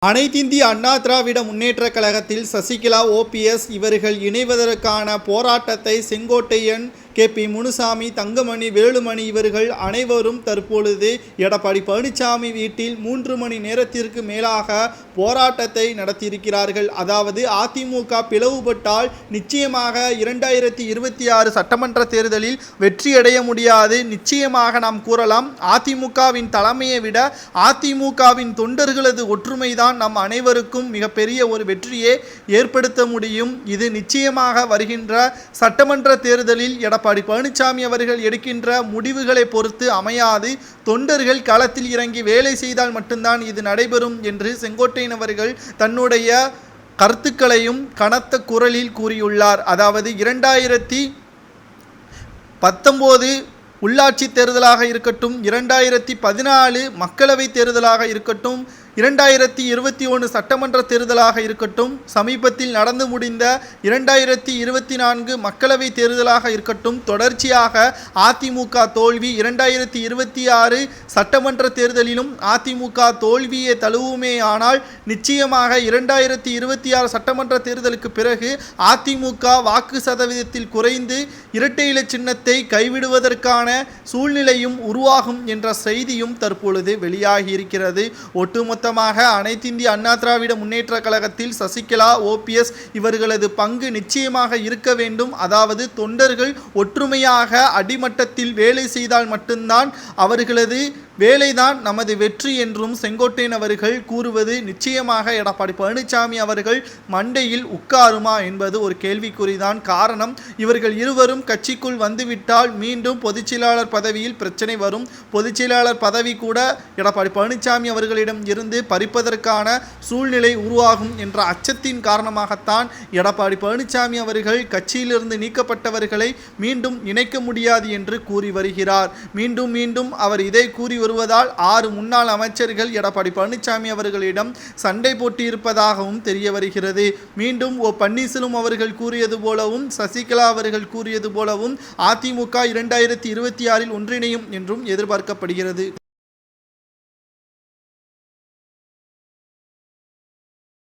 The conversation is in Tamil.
அனைத்திந்திய அண்ணா திராவிட முன்னேற்றக் கழகத்தில் சசிகலா, ஓபிஎஸ் இவர்கள் இணைவதற்கான போராட்டத்தை செங்கோட்டையன், கே.பி. முனுசாமி, தங்கமணி, வேலுமணி இவர்கள் அனைவரும் தற்பொழுது எடப்பாடி பழனிசாமி வீட்டில் 3 மணி நேரத்திற்கு மேலாக போராட்டத்தை நடத்தியிருக்கிறார்கள். அதாவது அதிமுக பிளவுபட்டால் நிச்சயமாக 2026 சட்டமன்ற தேர்தலில் வெற்றியடைய முடியாது. நிச்சயமாக நாம் கூறலாம், அதிமுகவின் தலைமையை விட அதிமுகவின் தொண்டர்களது ஒற்றுமைதான் நம் அனைவருக்கும் மிகப்பெரிய ஒரு வெற்றியை ஏற்படுத்த முடியும். இது நிச்சயமாக வருகின்ற சட்டமன்ற தேர்தலில் எடப்பாடி பழனிசாமி அவர்கள் எடுக்கின்ற முடிவுகளை பொறுத்து அமையாது. தொண்டர்கள் களத்தில் இறங்கி வேலை செய்தால் மட்டும்தான் இது நடைபெறும் என்று செங்கோட்டையன் அவர்கள் தன்னுடைய கருத்துக்களையும் கனத்த குரலில் கூறியுள்ளார். அதாவது 2019 உள்ளாட்சி தேர்தலாக இருக்கட்டும், 2014 மக்களவை தேர்தலாக இருக்கட்டும், 2021 சட்டமன்ற தேர்தலாக இருக்கட்டும், சமீபத்தில் நடந்து முடிந்த 2024 மக்களவை தேர்தலாக இருக்கட்டும், தொடர்ச்சியாக அதிமுக தோல்வி. 2026 சட்டமன்ற தேர்தலிலும் அதிமுக தோல்வியை தழுவுமே. ஆனால் நிச்சயமாக 2026 சட்டமன்ற தேர்தலுக்கு பிறகு அதிமுக வாக்கு சதவீதத்தில் குறைந்து இரட்டை இலை சின்னத்தை கைவிடுவதற்கான சூழ்நிலையும் உருவாகும் என்ற செய்தியும் தற்பொழுது வெளியாகியிருக்கிறது. ஒட்டுமொத்தமாக அனைத்திந்திய அண்ணா திராவிட முன்னேற்ற கழகத்தில் சசிகலா, ஓபிஎஸ் இவர்களது பங்கு நிச்சயமாக இருக்க வேண்டும். அதாவது தொண்டர்கள் ஒற்றுமையாக அடிமட்டத்தில் வேலை செய்தால் மட்டும்தான் அவர்களது வேலைதான் நமது வெற்றி என்றும் செங்கோட்டையன் அவர்கள் கூறுவது நிச்சயமாக எடப்பாடி பழனிசாமி அவர்கள் மண்டையில் உட்காருமா என்பது ஒரு கேள்விக்குறிதான். காரணம், இவர்கள் இருவரும் கட்சிக்குள் வந்துவிட்டால் மீண்டும் பொதுச்செயலாளர் பதவியில் பிரச்சனை வரும். பொதுச்செயலாளர் பதவி கூட எடப்பாடி பழனிசாமி அவர்களிடம் இருந்து பறிப்பதற்கான சூழ்நிலை உருவாகும் என்ற அச்சத்தின் காரணமாகத்தான் எடப்பாடி பழனிசாமி அவர்கள் கட்சியிலிருந்து நீக்கப்பட்டவர்களை மீண்டும் இணைக்க முடியாது என்று கூறி வருகிறார். மீண்டும் அவர் இதை கூறி வருவதால் 6 முன்னாள் அமைச்சர்கள் எடப்பாடி பழனிசாமி அவர்களிடம் சண்டை போட்டியிருப்பதாகவும் தெரிய வருகிறது. மீண்டும் பன்னீர்செல்வம் அவர்கள் கூறியது போலவும், சசிகலா அவர்கள் கூறியது போலவும் அதிமுக 2026 ஒன்றிணையும் என்றும் எதிர்பார்க்கப்படுகிறது.